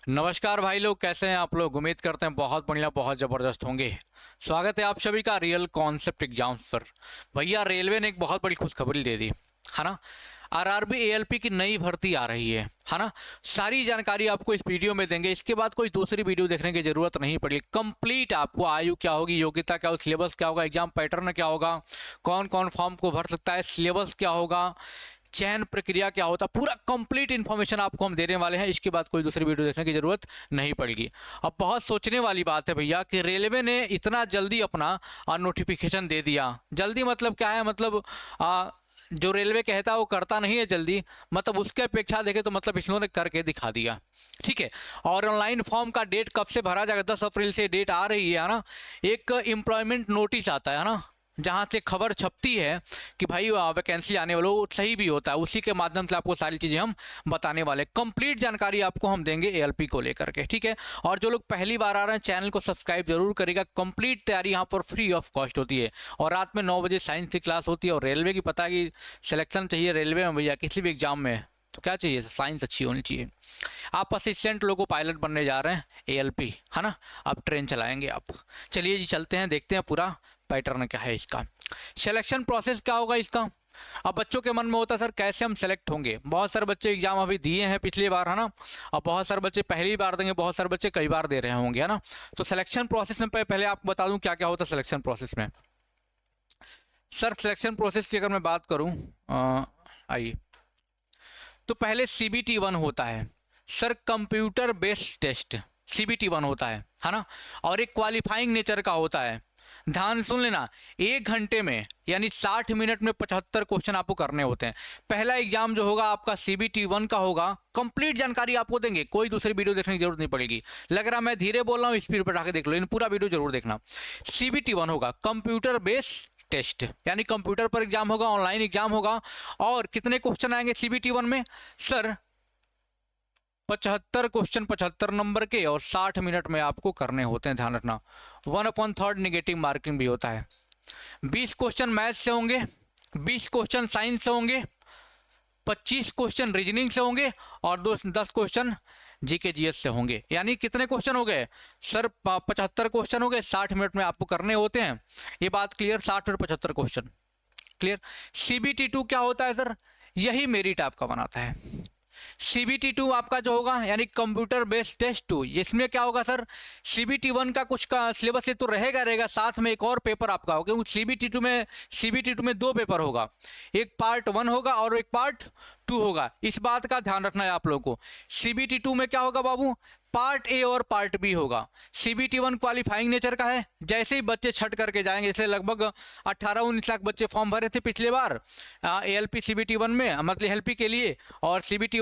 नमस्कार भाई लोग, कैसे हैं आप लोग। उम्मीद करते हैं बहुत बढ़िया, बहुत ज़बरदस्त होंगे। स्वागत है आप सभी का रियल कॉन्सेप्ट एग्जाम्स पर। भैया रेलवे ने एक बहुत बड़ी खुशखबरी दे दी है ना। आरआरबी एएलपी की नई भर्ती आ रही है ना। सारी जानकारी आपको इस वीडियो में देंगे। इसके बाद कोई दूसरी वीडियो देखने की जरूरत नहीं पड़ेगी। कंप्लीट आपको आयु क्या होगी, योग्यता क्या होगी, सिलेबस क्या होगा, एग्जाम पैटर्न क्या होगा, कौन कौन फॉर्म को भर सकता है, सिलेबस क्या होगा, चयन प्रक्रिया क्या होता है, पूरा कंप्लीट इन्फॉर्मेशन आपको हम देने वाले हैं। इसके बाद कोई दूसरी वीडियो देखने की जरूरत नहीं पड़ेगी। अब बहुत सोचने वाली बात है भैया कि रेलवे ने इतना जल्दी अपना नोटिफिकेशन दे दिया। जल्दी मतलब क्या है, मतलब जो रेलवे कहता है वो करता नहीं है जल्दी, मतलब उसके अपेक्षा देखें तो मतलब इन्होंने करके दिखा दिया। ठीक है। और ऑनलाइन फॉर्म का डेट कब से भरा जाएगा, 10 अप्रैल से डेट आ रही है ना। एक एम्प्लॉयमेंट नोटिस आता है ना, जहाँ से खबर छपती है कि भाई वैकेंसी आने वाला, वो सही भी होता है। उसी के माध्यम से आपको सारी चीज़ें हम बताने वाले। कंप्लीट जानकारी आपको हम देंगे एएलपी को लेकर के। ठीक है। और जो लोग पहली बार आ रहे हैं चैनल को सब्सक्राइब जरूर करेगा। कंप्लीट तैयारी यहाँ पर फ्री ऑफ कॉस्ट होती है। और रात में 9 बजे साइंस की क्लास होती है। और रेलवे की पता है कि सिलेक्शन चाहिए रेलवे में भैया, किसी भी एग्जाम में तो क्या चाहिए, साइंस अच्छी होनी चाहिए। आप असिस्टेंट लोगों पायलट बनने जा रहे हैं एएलपी है ना। अब ट्रेन चलाएंगे आप। चलिए जी चलते हैं, देखते हैं पूरा पैटर्न क्या है इसका। सिलेक्शन प्रोसेस क्या होगा इसका। अब बच्चों के मन में होता है सर कैसे हम सेलेक्ट होंगे। बहुत सारे बच्चे एग्जाम अभी दिए हैं पिछली बार है ना। अब बहुत सारे बच्चे पहली बार देंगे, बहुत सारे बच्चे कई बार दे रहे होंगे है ना। तो सिलेक्शन प्रोसेस में पहले आपको बता दूं क्या क्या होता है सिलेक्शन प्रोसेस में। सर सिलेक्शन प्रोसेस की अगर मैं बात करूं, आइए, तो पहले CBT 1 होता है sir, computer based test. CBT 1 होता है ना। और एक क्वालिफाइंग नेचर का होता है। ध्यान सुन लेना, 1 घंटे में यानी 60 मिनट में 75 क्वेश्चन आपको करने होते हैं। पहला एग्जाम जो होगा आपका CBT 1 का होगा। कंप्लीट जानकारी आपको देंगे, कोई दूसरी वीडियो देखने की जरूरत नहीं पड़ेगी। लग रहा मैं धीरे बोल रहा हूँ, स्पीड पर आके देख लो, इन पूरा वीडियो जरूर देखना। CBT 1 होगा कंप्यूटर बेस्ड टेस्ट, यानी कंप्यूटर पर एग्जाम होगा, ऑनलाइन एग्जाम होगा। और कितने क्वेश्चन आएंगे CBT 1 में सर, 75 क्वेश्चन 75 नंबर के, और 60 मिनट में आपको करने होते हैं। ध्यान रखना 1/3 नेगेटिव मार्किंग भी होता है। 20 क्वेश्चन मैथ से होंगे, 20 क्वेश्चन साइंस से होंगे, 25 क्वेश्चन रीजनिंग से होंगे, और 10 क्वेश्चन जीके जीएस से होंगे। यानी कितने क्वेश्चन हो गए सर, 75 क्वेश्चन हो गए, 60 मिनट में आपको करने होते हैं। ये बात क्लियर, 60 और 75 क्वेश्चन क्लियर। CBT 2 क्या होता है सर, यही मेरिट आपका बनाता है। CBT 2 आपका जो होगा यानी कंप्यूटर बेस्ड टेस्ट 2, इसमें क्या होगा सर, CBT 1 का कुछ का सिलेबस ये तो रहेगा, साथ में एक और पेपर आपका होगा। क्योंकि CBT 2 में 2 पेपर होगा, एक पार्ट 1 होगा और एक पार्ट 2 होगा। इस बात का ध्यान रखना है आप लोगों को। CBT 2 में क्या होगा बाबू, पार्ट ए और पार्ट बी होगा। CBT 1 क्वालिफाइंग नेचर का है। जैसे ही बच्चे छट करके जाएंगे, इसलिए लगभग 18-19 लाख बच्चे फॉर्म भरे थे पिछले बार ALP CBT 1 में, मतलब एलपी के लिए। और CBT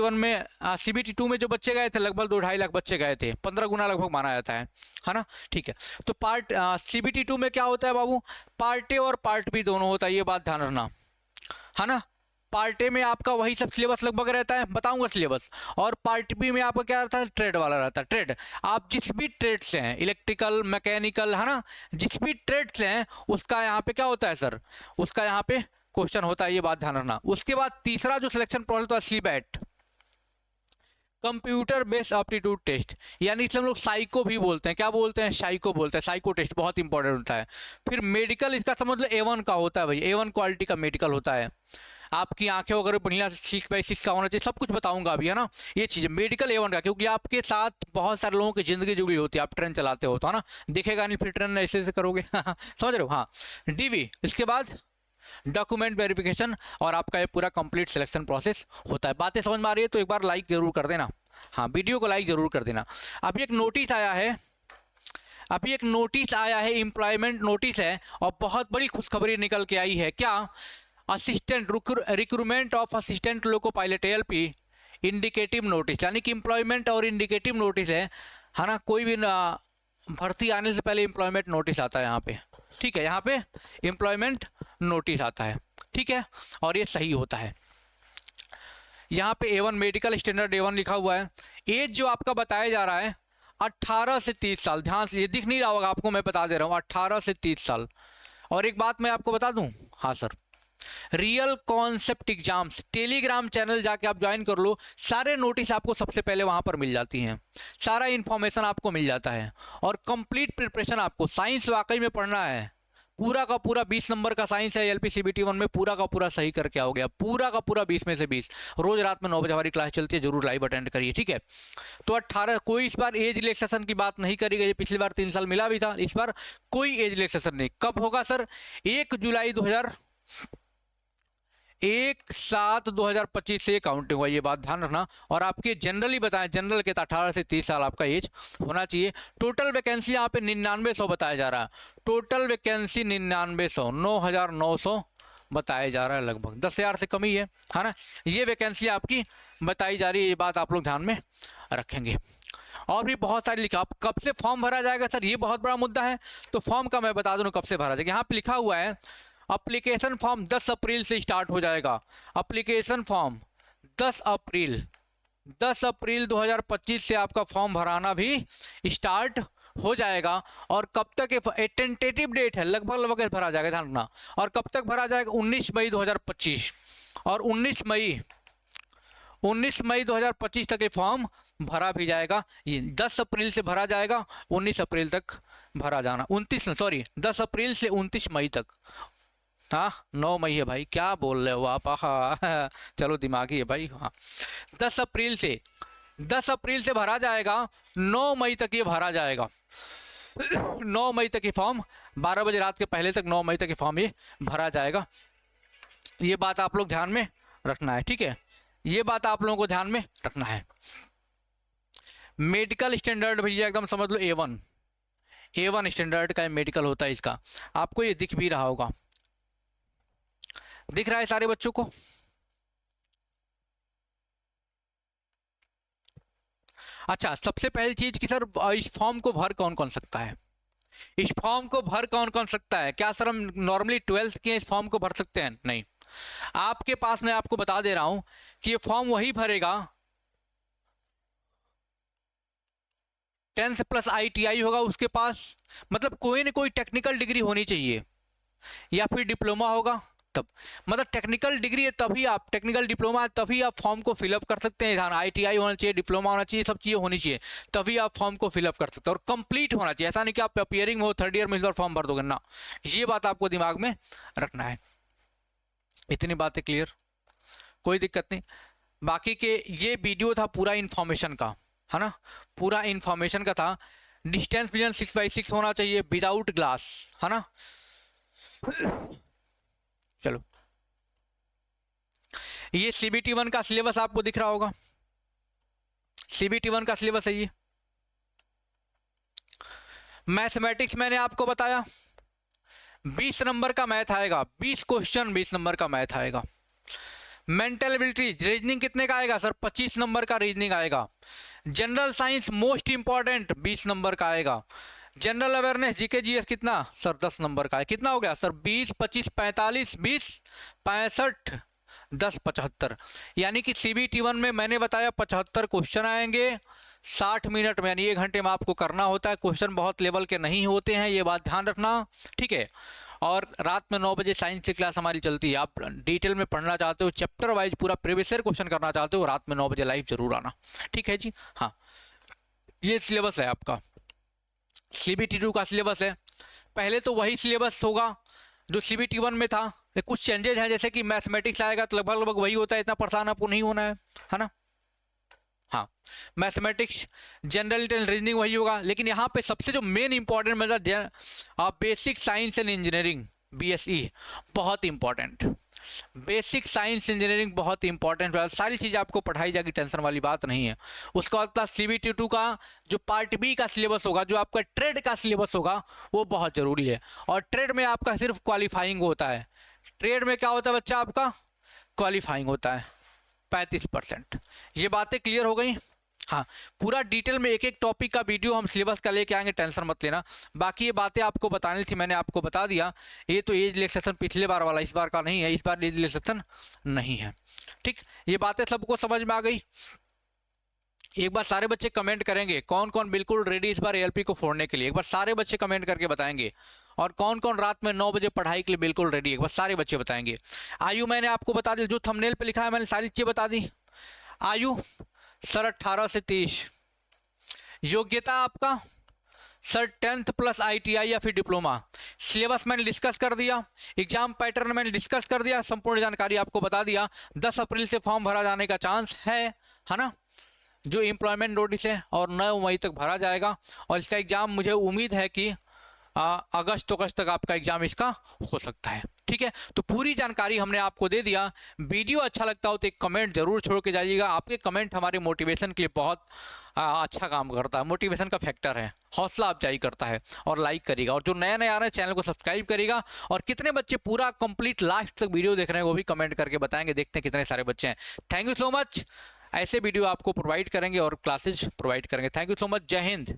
2 में जो बच्चे गए थे लगभग 2-2.5 लाख बच्चे गए थे, 15 गुना लगभग माना जाता है ना। ठीक है। तो CBT 2 में क्या होता है बाबू, पार्ट ए और पार्ट बी दोनों होता है, ये बात ध्यान रखना है ना। पार्ट ए में आपका वही सब सिलेबस लगभग रहता है, बताऊंगा सिलेबस। और पार्ट बी में आपका क्या रहता है, ट्रेड वाला रहता है। ट्रेड आप जिस भी ट्रेड से हैं, इलेक्ट्रिकल, मैकेनिकल है ना, जिस भी ट्रेड से हैं उसका यहाँ पे क्या होता है सर, उसका यहाँ पे क्वेश्चन होता है, ये बात ध्यान रखना। उसके बाद तीसरा जो सिलेक्शन प्रोसेस होता है CBAT, computer based aptitude test, यानी इसे हम लोग साइको भी बोलते हैं। क्या बोलते हैं, साइको बोलते हैं। साइको टेस्ट बहुत इंपॉर्टेंट होता है। फिर मेडिकल, इसका समझ लो A1 का होता है भाई, A1 क्वालिटी का मेडिकल होता है। आपकी आंखें वगैरह बढ़िया 6/6 का होना चाहिए, सब कुछ बताऊंगा अभी है ना। ये चीज़ मेडिकल A1 का, क्योंकि आपके साथ बहुत सारे लोगों की जिंदगी जुड़ी होती है। आप ट्रेन चलाते हो तो है ना, दिखेगा नहीं फिर ट्रेन ऐसे ऐसे करोगे समझ रहे हो। हाँ, DV, इसके बाद डॉक्यूमेंट वेरिफिकेशन, और आपका ये पूरा कंप्लीट सिलेक्शन प्रोसेस होता है। बातें समझ में आ रही है तो एक बार लाइक जरूर कर देना। हाँ, वीडियो को लाइक जरूर कर देना। अभी एक नोटिस आया है, एम्प्लॉयमेंट नोटिस है, और बहुत बड़ी खुशखबरी निकल के आई है। क्या, assistant recruitment of assistant loco pilot ALP indicative notice, यानी कि एम्प्लॉयमेंट और इंडिकेटिव नोटिस है ना। कोई भी भर्ती आने से पहले एम्प्लॉयमेंट नोटिस आता है यहाँ पे। ठीक है, यहाँ पे एम्प्लॉयमेंट नोटिस आता है। ठीक है, और ये सही होता है। यहाँ पे A1 मेडिकल स्टैंडर्ड A1 लिखा हुआ है। एज जो आपका बताया जा रहा है 18 से 30 साल। ध्यान से, ये दिख नहीं रहा होगा आपको, मैं बता दे रहा हूँ, 18 से 30 साल। और एक बात मैं आपको बता दूं, हाँ sir, real concept exams Telegram channel जाके आप ज्वाइन कर लो, सारे नोटिस आपको सबसे पहले वहां पर मिल जाती हैं, सारा इन्फॉर्मेशन आपको मिल जाता है और कंप्लीट प्रिपरेशन। आपको साइंस वाकई में पढ़ना है, पूरा का पूरा 20 नंबर का साइंस है एलपी सीबीटी 1 में, पूरा का पूरा सही करके आओगे, पूरा का पूरा 20 में से 20। रोज रात में 9 बजे हमारी क्लास चलती है, जरूर लाइव अटेंड करिए, ठीक है। तो 18, कोई इस बार एज रिलैक्सेशन की बात नहीं करी गई, पिछली बार 3 साल मिला भी था, इस बार कोई एज रिलैक्सेशन नहीं। कब होगा सर? 1/7/2025 से काउंटिंग हुआ, ये बात ध्यान रखना। और आपके जनरली बताएं, जनरल के 18 से 30 साल आपका एज होना चाहिए। टोटल वैकेंसी यहाँ पे 9900 बताया जा रहा है, टोटल वैकेंसी 9900, 9900 बताया जा रहा है, लगभग 10,000 से कम ही है ना। ये वैकेंसी आपकी बताई जा रही है, ये बात आप लोग ध्यान में रखेंगे। और भी बहुत सारी लिखा, आप कब से फॉर्म भरा जाएगा सर, ये बहुत बड़ा मुद्दा है। तो फॉर्म का मैं बता दूं कब से भरा जाएगा। यहाँ पे लिखा हुआ है एप्लीकेशन फॉर्म 10 अप्रैल से स्टार्ट हो जाएगा। एप्लीकेशन फॉर्म 10 अप्रैल 2025 से आपका फॉर्म भराना भी स्टार्ट हो जाएगा। और कब तक टेंटेटिव डेट है, लगभग भरा जाएगा, ध्यान रखना। और कब तक भरा जाएगा? 19 मई 2025। और 19 मई 2025 तक ये फॉर्म भरा भी जाएगा। ये 10 अप्रैल से भरा जाएगा, 19 अप्रैल तक भरा जाना, 10 अप्रैल से 29 मई तक। हाँ 9 मई है भाई, क्या बोल रहे हो आप? हाँ चलो दिमागी है भाई। हाँ 10 अप्रैल से भरा जाएगा, 9 मई तक ये भरा जाएगा। 9 मई तक ये फॉर्म 12 बजे रात के पहले तक 9 मई तक ये फॉर्म ये भरा जाएगा। ये बात आप लोग ध्यान में रखना है, ठीक है। ये बात आप लोगों को ध्यान में रखना है। मेडिकल स्टैंडर्ड भैया एकदम समझ लो A1 स्टैंडर्ड का मेडिकल होता है इसका। आपको ये दिख भी रहा होगा, दिख रहा है सारे बच्चों को? अच्छा, सबसे पहली चीज कि सर इस फॉर्म को भर कौन कौन सकता है? इस फॉर्म को भर कौन कौन सकता है? क्या सर हम नॉर्मली 12th के इस फॉर्म को भर सकते हैं? नहीं। आपके पास मैं आपको बता दे रहा हूं कि ये फॉर्म वही भरेगा 10th प्लस ITI होगा उसके पास, मतलब कोई ना कोई टेक्निकल डिग्री होनी चाहिए या फिर डिप्लोमा होगा तब, मतलब टेक्निकल डिग्री है तभी आप, टेक्निकल डिप्लोमा है तभी आप फॉर्म को फिलअप कर सकते हैं। ध्यान, ITI होना चाहिए, डिप्लोमा होना चाहिए, सब चीज़ें होनी चाहिए, तभी आप फॉर्म को फिलअप कर सकते हैं। और कंप्लीट होना चाहिए, ऐसा नहीं कि आप अपियरिंग में हो 3rd ईयर में इस बार फॉर्म भर दोगे ना। ये बात आपको दिमाग में रखना है। इतनी बातें क्लियर, कोई दिक्कत नहीं। बाकी के ये वीडियो था पूरा इन्फॉर्मेशन का, है ना, पूरा इन्फॉर्मेशन का था। डिस्टेंस विजन 6x6 होना चाहिए विदाउट ग्लास, है ना। चलो, ये CBT 1 का सिलेबस आपको दिख रहा होगा, CBT 1 का सिलेबस है ये। मैथमेटिक्स मैंने आपको बताया 20 नंबर का मैथ आएगा, 20 क्वेश्चन 20 नंबर का मैथ आएगा। मेंटल एबिलिटी रीजनिंग कितने का आएगा सर? 25 नंबर का रीजनिंग आएगा। General science most important 20 number का आएगा। जनरल अवेयरनेस जीके जीएस कितना सर? 10 नंबर का है। कितना हो गया सर? 20 25 45 20 65 10 75, यानी कि CBT 1 में मैंने बताया 75 क्वेश्चन आएंगे 60 मिनट में, यानी 1 घंटे में आपको करना होता है। क्वेश्चन बहुत लेवल के नहीं होते हैं, ये बात ध्यान रखना, ठीक है। और रात में 9 बजे साइंस की क्लास हमारी चलती है। आप डिटेल में पढ़ना चाहते हो, चैप्टर वाइज पूरा प्रीवियस ईयर क्वेश्चन करना चाहते हो, रात में 9 बजे लाइव जरूर आना, ठीक है जी। हाँ, ये सिलेबस है आपका, CBT 2 का सिलेबस है। पहले तो वही सिलेबस होगा जो CBT 1 में था, कुछ चेंजेस हैं, जैसे कि मैथमेटिक्स आएगा तो लगभग वही होता है, इतना परेशान आपको नहीं होना है ना। हाँ, मैथमेटिक्स जनरल रीजनिंग वही होगा, लेकिन यहाँ पे सबसे जो मेन इंपॉर्टेंट मतलब basic science and engineering BSE बहुत इंपॉर्टेंट, बेसिक साइंस इंजीनियरिंग बहुत इंपॉर्टेंट, सारी चीज़ आपको पढ़ाई जाएगी, टेंशन वाली बात नहीं है। उसका बाद CBT 2 का जो पार्ट B का सिलेबस होगा, जो आपका ट्रेड का सिलेबस होगा, वो बहुत ज़रूरी है। और ट्रेड में आपका सिर्फ क्वालिफाइंग होता है। ट्रेड में क्या होता है बच्चा? आपका क्वालिफाइंग होता है 35%। ये बातें क्लियर हो गई? हाँ, पूरा डिटेल में एक एक टॉपिक का वीडियो हम सिलेबस का लेके आएंगे, टेंशन मत लेना। बाकी ये बातें आपको बतानी थी, मैंने आपको बता दिया। ये तो एज रिलैक्सेशन पिछले बार वाला, इस बार का नहीं है, इस बार एज रिलैक्सेशन नहीं है, ठीक। ये बातें सबको समझ में आ गई? एक बार सारे बच्चे कमेंट करेंगे कौन कौन बिल्कुल रेडी इस बार ALP को फोड़ने के लिए, एक बार सारे बच्चे कमेंट करके बताएंगे। और कौन कौन रात में 9 बजे पढ़ाई के लिए बिल्कुल रेडी है, बस सारे बच्चे बताएंगे। आयु मैंने आपको बता दी, जो थंबनेल पे लिखा है मैंने सारी चीजें बता दी। आयु सर 18 से 30। योग्यता आपका सर 10th प्लस ITI या फिर डिप्लोमा। सिलेबस मैंने डिस्कस कर दिया, एग्जाम पैटर्न मैंने डिस्कस कर दिया, संपूर्ण जानकारी आपको बता दिया। 10 अप्रैल से फॉर्म भरा जाने का चांस है ना, जो एम्प्लॉयमेंट नोटिस है, और 9 मई तक भरा जाएगा। और इसका एग्जाम मुझे उम्मीद है कि अगस्त तक आपका एग्जाम इसका हो सकता है। ठीक है, तो पूरी जानकारी हमने आपको दे दिया। वीडियो अच्छा लगता हो तो एक कमेंट जरूर छोड़ के जाइएगा। आपके कमेंट हमारे मोटिवेशन के लिए बहुत अच्छा काम करता है, मोटिवेशन का फैक्टर है, हौसला अफजाई करता है। और लाइक करिएगा, और जो नया नया आ रहे हैं चैनल को सब्सक्राइब करिएगा। और कितने बच्चे पूरा कंप्लीट लास्ट तक वीडियो देख रहे हैं वो भी कमेंट करके बताएंगे, देखते हैं कितने सारे बच्चे हैं। Thank you so much. ऐसे वीडियो आपको प्रोवाइड करेंगे और क्लासेज प्रोवाइड करेंगे। Thank you so much. जय हिंद।